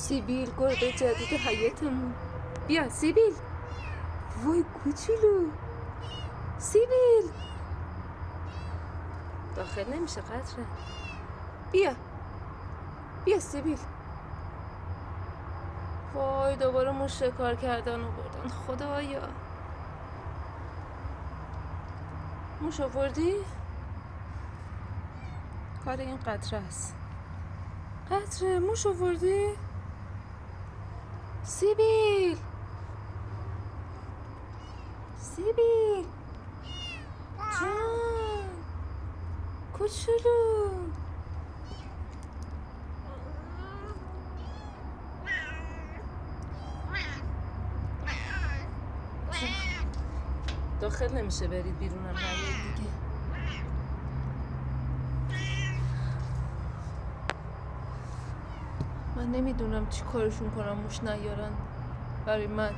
سیبیل گربه جدید حیاتمون. بیا سیبیل. وای کوچولو سیبیل. داخل نمیشه قطره. بیا سیبیل. وای دوباره موش شکار کردن و بردن. خدایا موش آوردی؟ کار این قطره است. قطره موش آوردی؟ سیبیل جان کوچولو. داخل نمیشه برید بیرونم برید دیگه. من نمیدونم چی کارشون کنم موش نیارن برای من.